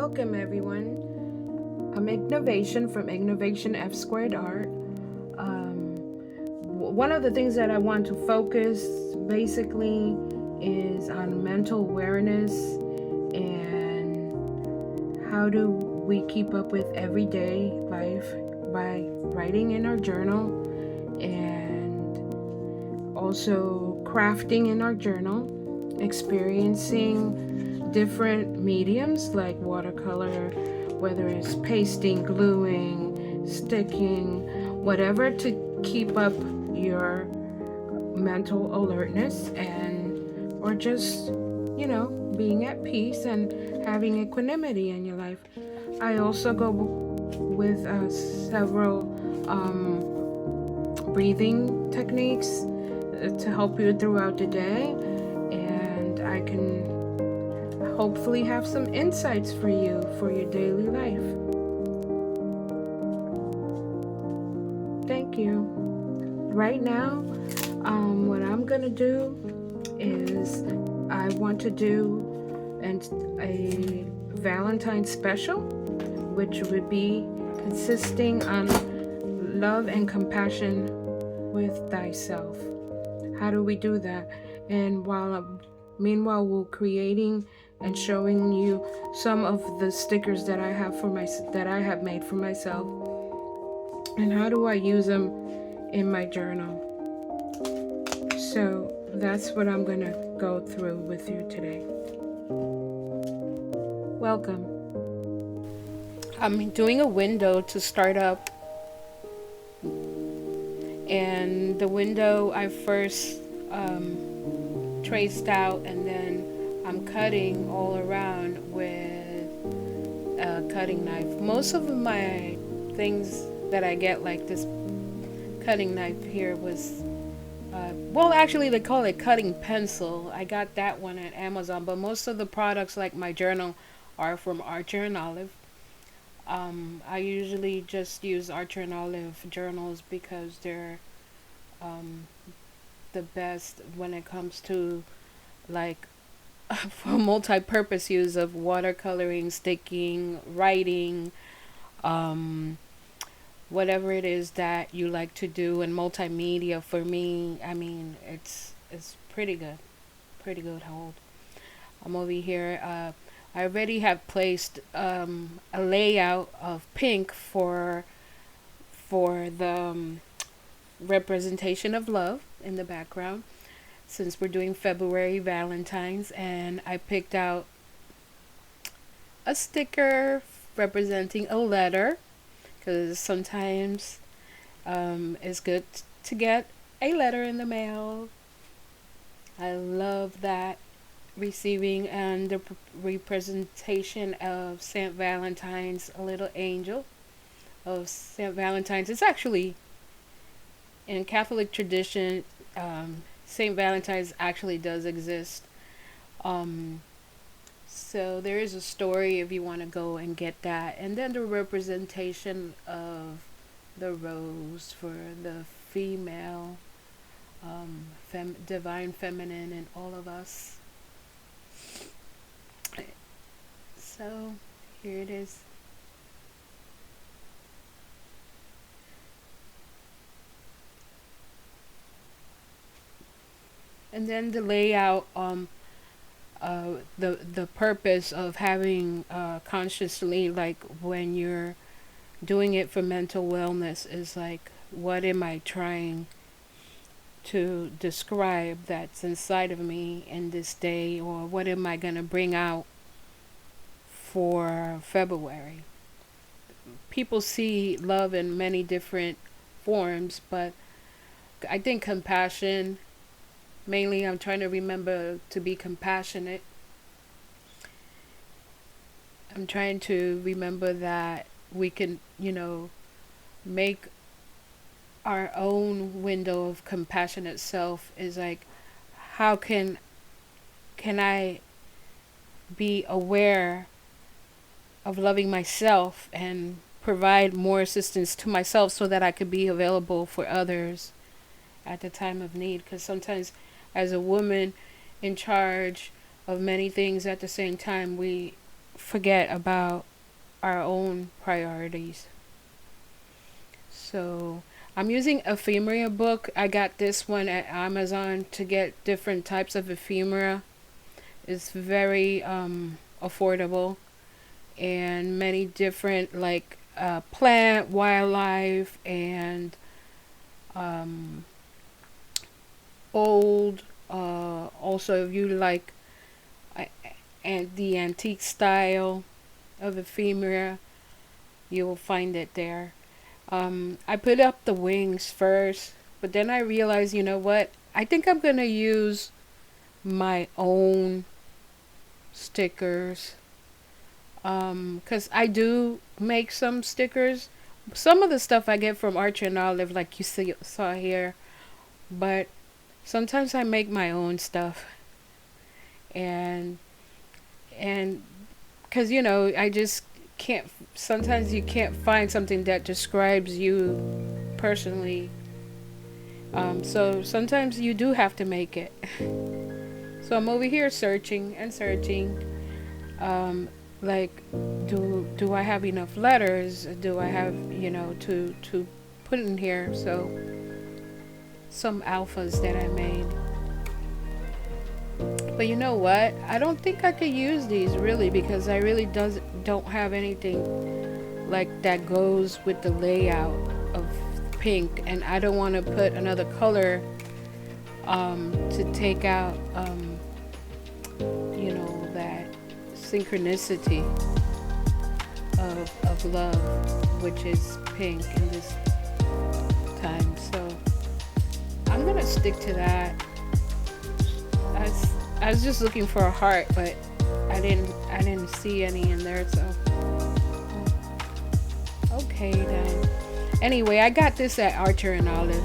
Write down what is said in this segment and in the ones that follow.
Welcome, everyone. I'm Ignovation from Ignovation F Squared Art. One of the things that I want to focus basically is on mental awareness and how do we keep up with everyday life by writing in our journal and also crafting in our journal, experiencing different mediums like watercolor, whether it's pasting, gluing, sticking, whatever to keep up your mental alertness and or just being at peace and having equanimity in your life. I also go with several breathing techniques to help you throughout the day, and I can hopefully have some insights for you for your daily life. Thank you. Right now, what I'm gonna do is I want to do a Valentine special, which would be consisting on love and compassion with thyself. How do we do that? And meanwhile, we're creating and showing you some of the stickers that I have made for myself, and how do I use them in my journal. So that's what I'm gonna go through with you today. Welcome. I'm doing a window to start up, and the window I first traced out, and then I'm cutting all around with a cutting knife. Most of my things that I get, like this cutting knife here, was actually they call it cutting pencil. I got that one at Amazon, but most of the products like my journal are from Archer and Olive. I usually just use Archer and Olive journals because they're the best when it comes to like for multi-purpose use of watercoloring, sticking, writing, whatever it is that you like to do in multimedia. For me, I mean, it's pretty good hold. I'm over here. I already have placed a layout of pink for the representation of love in the background, since we're doing February Valentine's, and I picked out a sticker representing a letter, because sometimes it's good to get a letter in the mail. I love that, receiving, and the representation of Saint Valentine's, a little angel of Saint Valentine's. It's actually in Catholic tradition. Saint Valentine's actually does exist. So there is a story if you want to go and get that. And then the representation of the rose for the female, divine feminine in all of us. So here it is. And then the layout, the purpose of having consciously, like when you're doing it for mental wellness, is like, what am I trying to describe that's inside of me in this day, or what am I going to bring out for February? People see love in many different forms, but I think compassion, mainly I'm trying to remember to be compassionate. I'm trying to remember that we can, make our own window of compassionate self. Is like, how can I be aware of loving myself and provide more assistance to myself so that I could be available for others at the time of need? Because sometimes as a woman in charge of many things at the same time, we forget about our own priorities. So I'm using ephemera book. I got this one at Amazon to get different types of ephemera. It's very affordable, and many different like plant, wildlife, and um, old. Also, if you like uh, and the antique style of ephemera, you will find it there. I put up the wings first, but then I realized, you know what? I think I'm gonna use my own stickers. 'Cause I do make some stickers. Some of the stuff I get from Archer and Olive, like you saw here, but sometimes I make my own stuff, and and because I just can't. Sometimes you can't find something that describes you personally. So sometimes you do have to make it. So I'm over here searching and searching. Um, like, do I have enough letters? Do I have to put in here? So some alphas that I made. But you know what? I don't think I could use these really because I really don't have anything like that goes with the layout of pink, and I don't want to put another color to take out that synchronicity of love, which is pink in this time. So I'm gonna stick to that. I was just looking for a heart, but I didn't see any in there. So okay then. Anyway, I got this at Archer and Olive.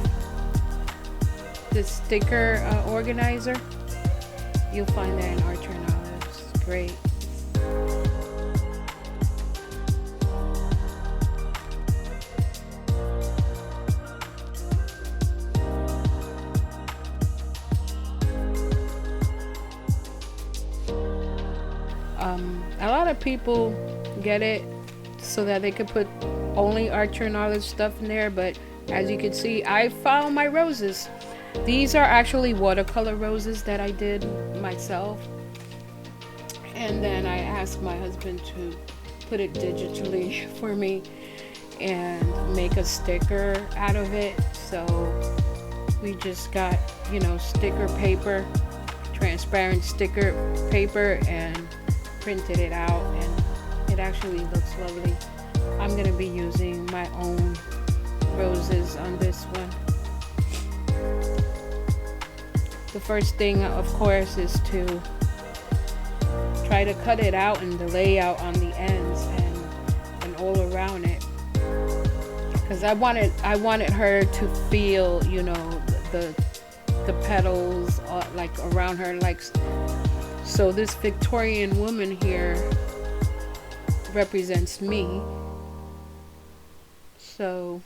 This sticker organizer. You'll find that in Archer and Olive. It's great. A lot of people get it so that they could put only Archer and Olive stuff in there, but as you can see, I found my roses. These are actually watercolor roses that I did myself, and then I asked my husband to put it digitally for me and make a sticker out of it. So we just got sticker paper, transparent sticker paper, and printed it out, and it actually looks lovely. I'm going to be using my own roses on this one. The first thing, of course, is to try to cut it out and the layout on the ends and all around it, because I wanted her to feel the petals like around her, like. So this Victorian woman here represents me. So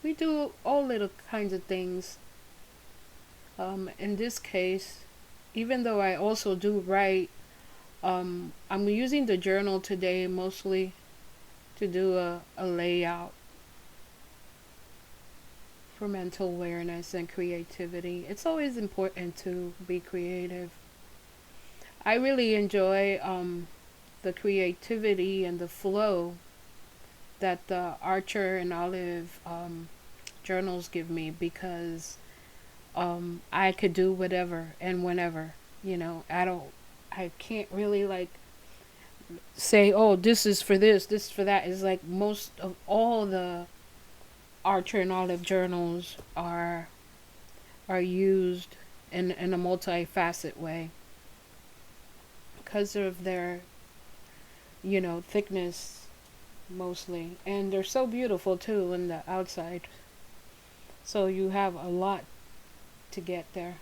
we do all little kinds of things. In this case, even though I also do write, I'm using the journal today mostly to do a layout for mental awareness and creativity. It's always important to be creative. I really enjoy the creativity and the flow that the Archer and Olive journals give me, because I could do whatever and whenever. I can't really like say, oh, this is for this is for that. It's like most of all the Archer and Olive journals are used in a multifaceted way, because of their thickness mostly, and they're so beautiful too in the outside, so you have a lot to get there.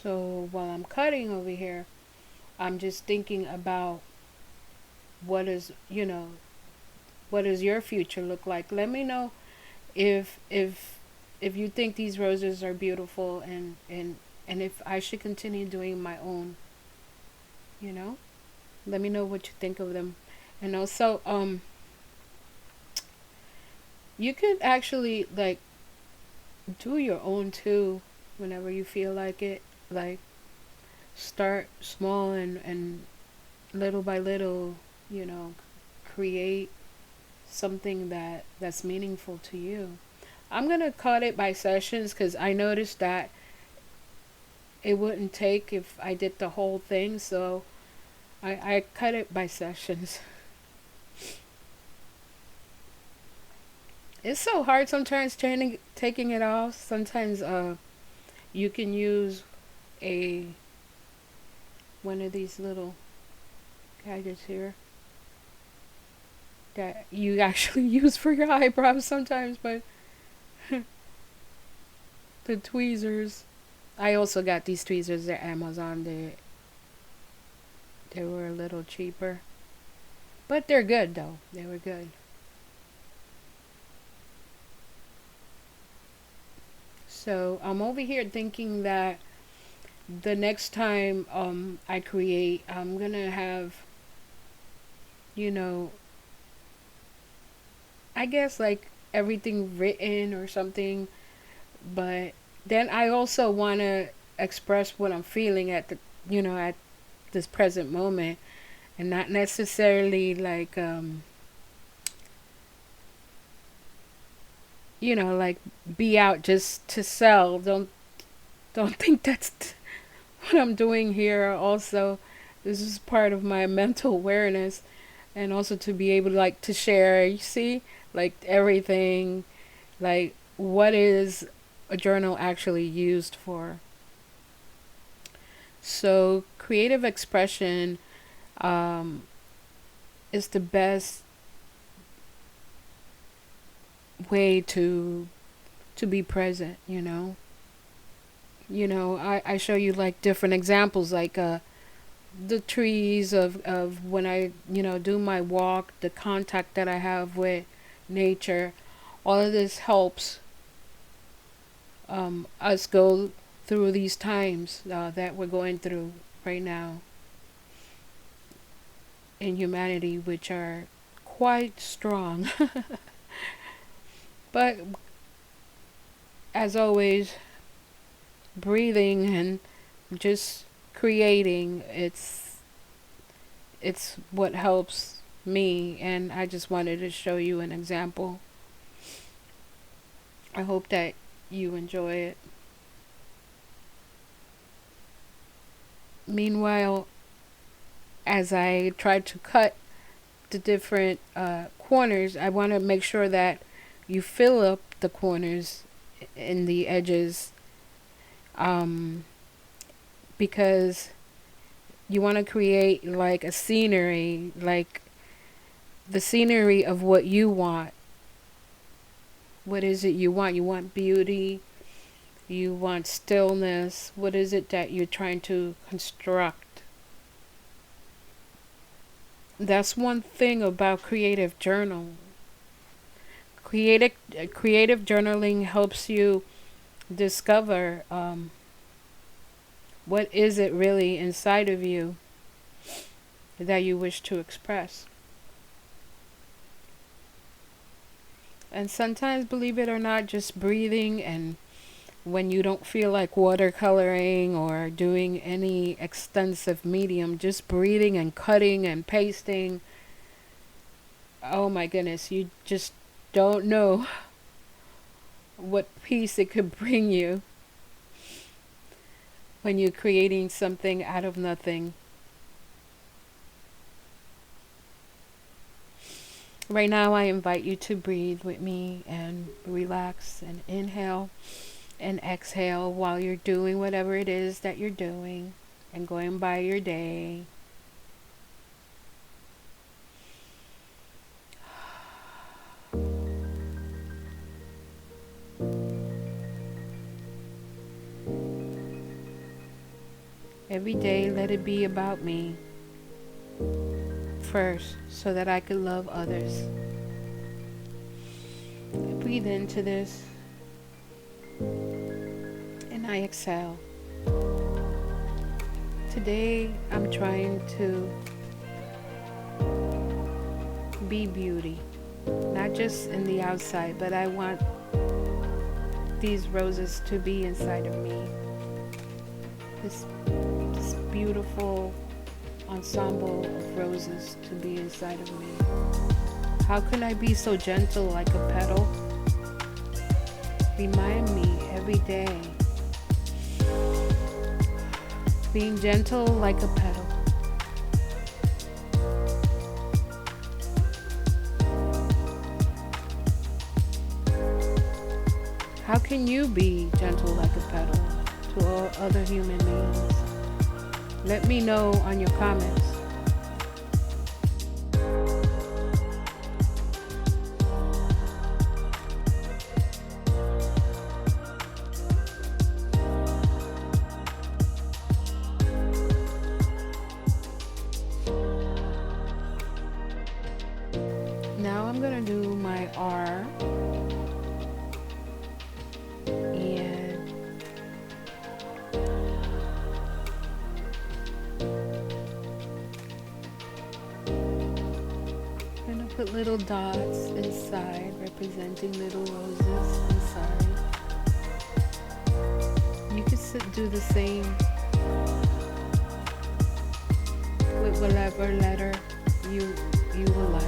So while I'm cutting over here, I'm just thinking about what is your future look like. Let me know if you think these roses are beautiful, and if I should continue doing my own you know. Let me know what you think of them. And also, you could actually like do your own too whenever you feel like it. Like start small and little by little, you know, create something that's meaningful to you. I'm gonna cut it by sessions because I noticed that it wouldn't take if I did the whole thing, so I cut it by sessions. It's so hard sometimes taking it off. Sometimes you can use a one of these little gadgets here that you actually use for your eyebrows sometimes, but the tweezers. I also got these tweezers at Amazon. They were a little cheaper, but they're good though. They were good. So I'm over here thinking that the next time I create, I'm gonna have, you know, I guess like everything written or something, but then I also want to express what I'm feeling at the, you know, at this present moment, and not necessarily like you know, like be out just to sell. Don't think that's what I'm doing here. Also, this is part of my mental awareness, and also to be able to like to share. You see, like everything, like what is a journal actually used for. So creative expression um, is the best way to be present. I show you like different examples, like the trees of when I do my walk, the contact that I have with nature. All of this helps us go through these times that we're going through right now in humanity, which are quite strong. But as always, breathing and just creating, it's what helps me, and I just wanted to show you an example. I hope that you enjoy it. Meanwhile, as I try to cut the different corners, I want to make sure that you fill up the corners in the edges, um, because you want to create like a scenery, like the scenery of what you want. What is it you want? You want beauty, you want stillness. What is it that you're trying to construct? That's one thing about creative journal. Creative journaling helps you discover what is it really inside of you that you wish to express. And sometimes, believe it or not, just breathing, and when you don't feel like watercoloring or doing any extensive medium, just breathing and cutting and pasting. Oh my goodness, you just don't know what peace it could bring you when you're creating something out of nothing. Right now, I invite you to breathe with me and relax and inhale and exhale while you're doing whatever it is that you're doing and going by your day. Every day, let it be about me first so that I could love others. I breathe into this and I exhale. Today I'm trying to be beauty, not just in the outside, but I want these roses to be inside of me. This beautiful ensemble of roses to be inside of me. How can I be so gentle like a petal? Remind me every day. Being gentle like a petal. How can you be gentle like a petal to all other human beings? Let me know on your comments. Now I'm gonna do my R. Put little dots inside, representing little roses inside. You could do the same with whatever letter you will like.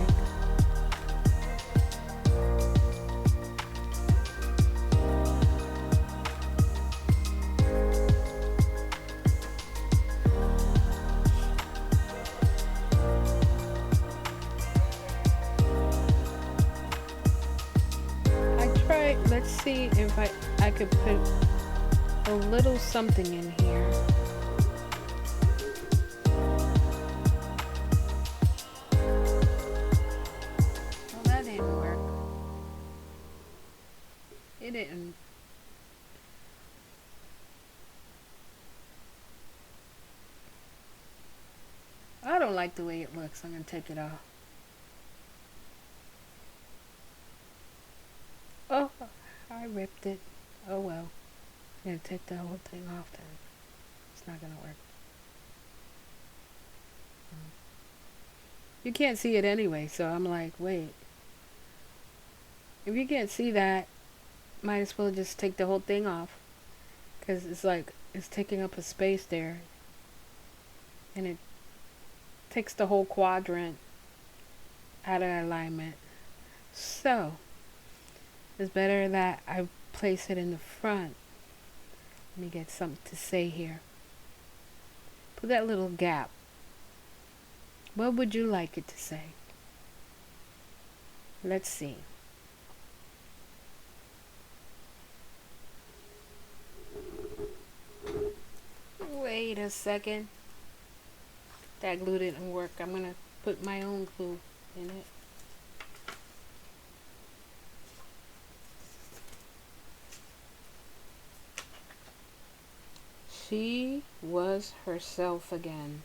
Let's see if I could put a little something in here. Well, that didn't work. It didn't. I don't like the way it looks. I'm going to take it off. Oh, I ripped it. Oh well. I'm going to take the whole thing off then. It's not going to work. You can't see it anyway, so I'm like, wait. If you can't see that, might as well just take the whole thing off. Because it's like, it's taking up a space there. And it takes the whole quadrant out of alignment. So, it's better that I place it in the front. Let me get something to say here. Put that little gap. What would you like it to say? Let's see. Wait a second. That glue didn't work. I'm going to put my own glue in it. She was herself again.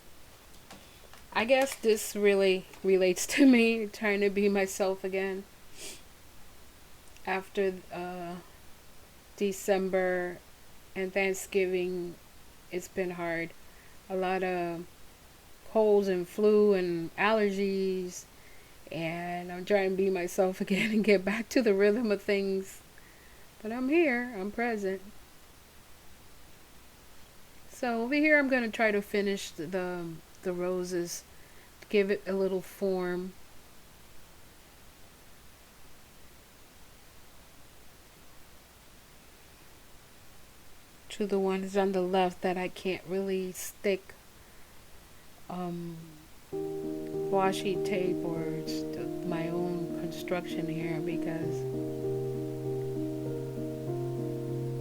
I guess this really relates to me trying to be myself again. After December and Thanksgiving, it's been hard. A lot of colds and flu and allergies, and I'm trying to be myself again and get back to the rhythm of things. But I'm here. I'm present. So over here I'm going to try to finish the roses, give it a little form. To the ones on the left that I can't really stick washi tape or my own construction here because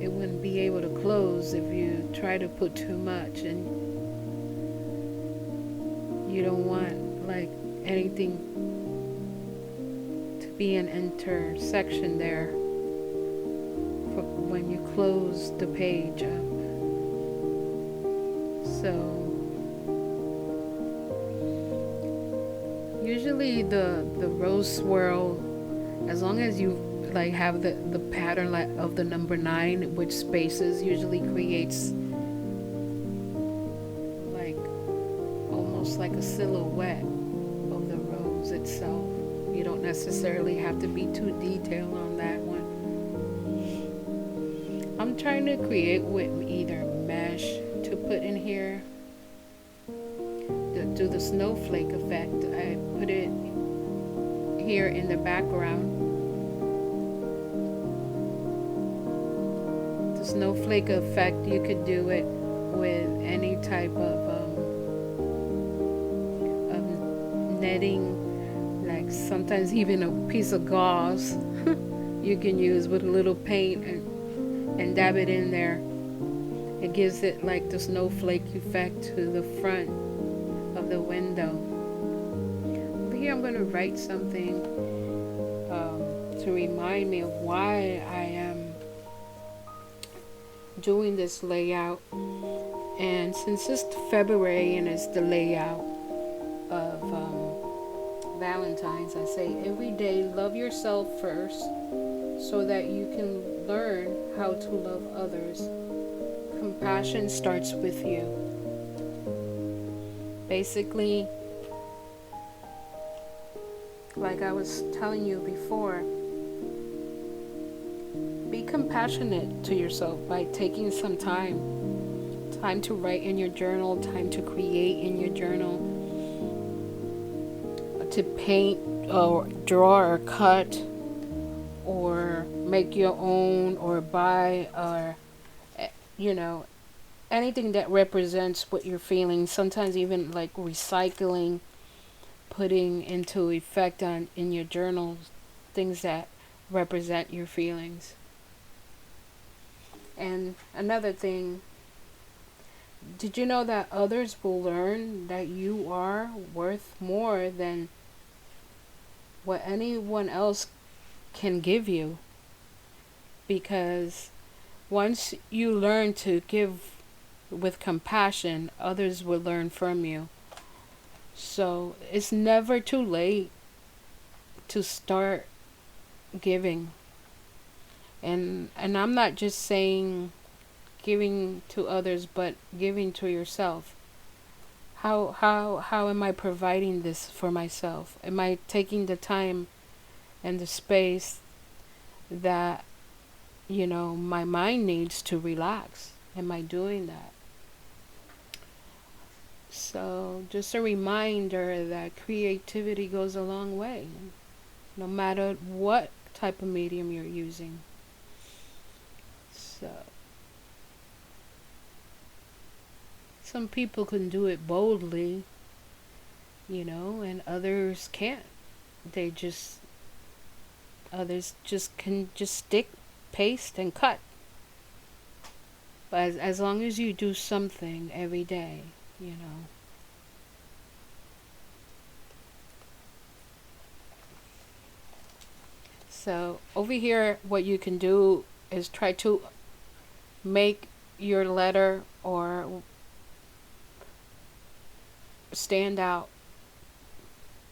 it wouldn't be able to close if you try to put too much, and you don't want like anything to be an intersection there for when you close the page up. So usually the rose swirl, as long as you like have the pattern of the number 9, which spaces usually creates like almost like a silhouette of the rose itself. You don't necessarily have to be too detailed on that one. I'm trying to create with either mesh to put in here. To do the snowflake effect, I put it here in the background. The snowflake effect, you could do it with any type of netting, like sometimes even a piece of gauze you can use with a little paint and dab it in there. It gives it like the snowflake effect to the front of the window. Over here I'm going to write something to remind me of why I am doing this layout. And since it's February and it's the layout of Valentine's, I say every day love yourself first so that you can learn how to love others. Compassion starts with you. Basically, like I was telling you before, be compassionate to yourself by taking some time to write in your journal, time to create in your journal, to paint or draw or cut or make your own or buy, or anything that represents what you're feeling. Sometimes even like recycling, putting into effect in your journals things that represent your feelings. And another thing, did you know that others will learn that you are worth more than what anyone else can give you? Because once you learn to give with compassion, others will learn from you. So it's never too late to start giving. And I'm not just saying giving to others, but giving to yourself. How am I providing this for myself? Am I taking the time and the space that my mind needs to relax? Am I doing that? So just a reminder that creativity goes a long way, no matter what type of medium you're using. So some people can do it boldly, and others can't. Others just can just stick, paste, and cut. But as long as you do something every day, So over here, what you can do is try to make your letter or stand out.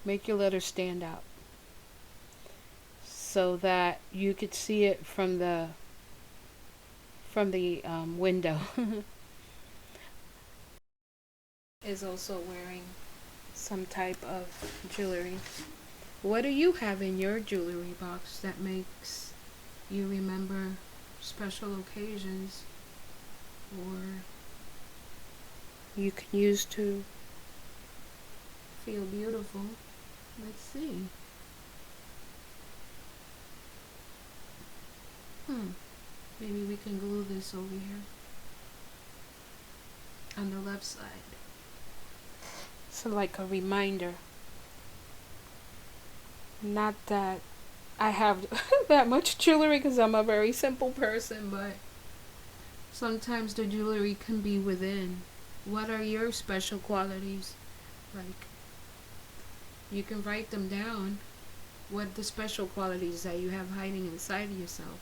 Make your letter stand out so that you could see it from the window. Is also wearing some type of jewelry. What do you have in your jewelry box that makes you remember special occasions, or you can use to feel beautiful? Let's see. Maybe we can glue this over here on the left side. So like a reminder. Not that I have that much jewelry, because I'm a very simple person, but sometimes the jewelry can be within. What are your special qualities? Like, you can write them down. What the special qualities that you have hiding inside of yourself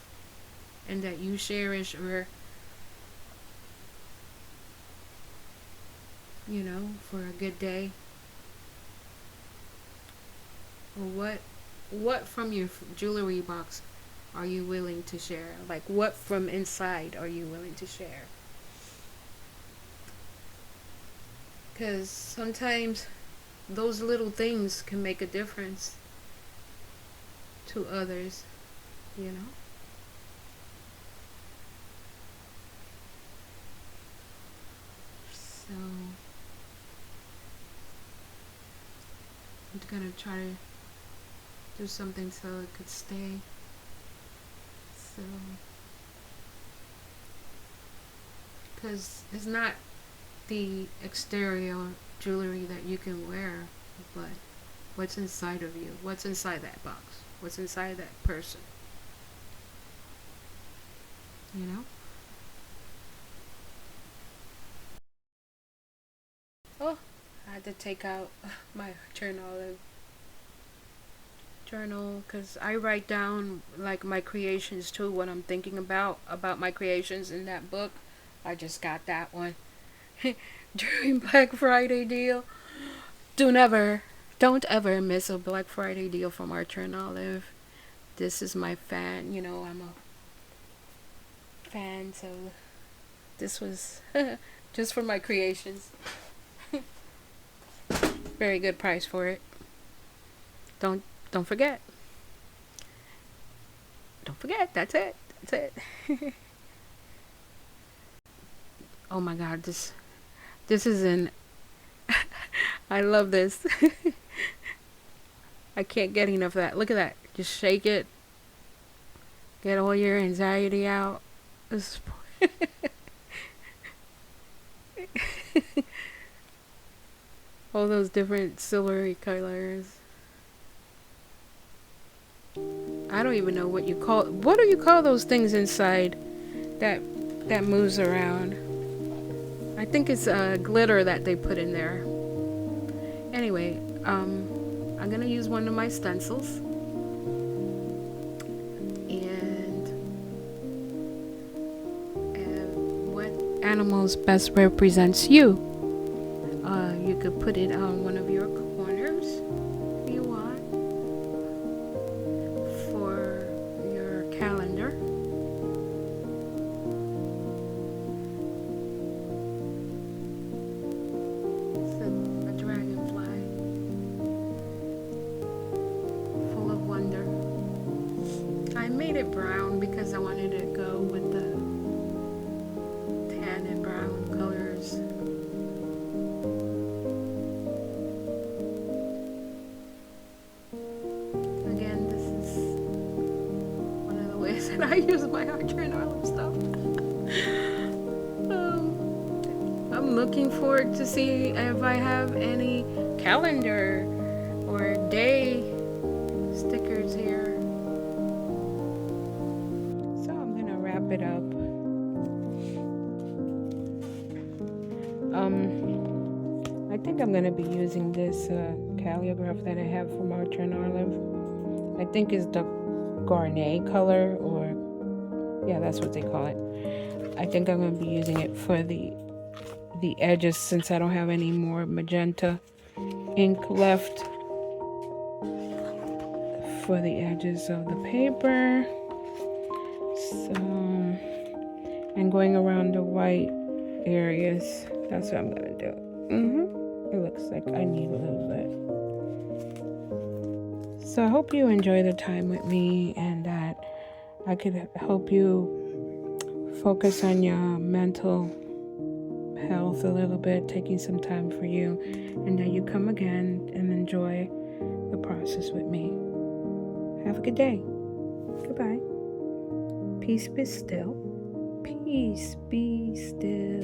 and that you cherish, or for a good day. Or what from your jewelry box are you willing to share? Like, what from inside are you willing to share? because sometimes those little things can make a difference to others, you know. So I'm gonna try to do something so it could stay. So, because it's not the exterior jewelry that you can wear, but what's inside of you, what's inside that box, what's inside that person, you know. Oh, I had to take out my journal because I write down like my creations too, what I'm thinking about my creations in that book. I just got that one during Black Friday deal. Don't ever miss a Black Friday deal from Archer and Olive. This is my fan, you know, I'm a fan, so this was just for my creations. Very good price for it. Don't don't forget. Don't forget. That's it. That's it. Oh my god, this is an I love this. I can't get enough of that. Look at that. Just shake it. Get all your anxiety out. This all those different silvery colors. I don't even know what you call. What do you call those things inside that moves around? I think it's glitter that they put in there. Anyway, I'm gonna use one of my stencils, and what animals best represents you? You could put it on one of your corners if you want for your calendar. It's a dragonfly full of wonder. I made it brown because I wanted to go with the tan and brown colors. And I use my Archer and Olive stuff. I'm looking forward to see if I have any calendar or day stickers here. So I'm gonna wrap it up. I think I'm gonna be using this calligraph that I have from Archer and Olive. I think it's the Garnet color, or yeah, that's what they call it. I think I'm going to be using it for the edges since I don't have any more magenta ink left for the edges of the paper. So, and going around the white areas, that's what I'm going to do. It looks like I need a little bit. So I hope you enjoy the time with me and that I could help you focus on your mental health a little bit, taking some time for you, and that you come again and enjoy the process with me. Have a good day. Goodbye. Peace be still. Peace be still.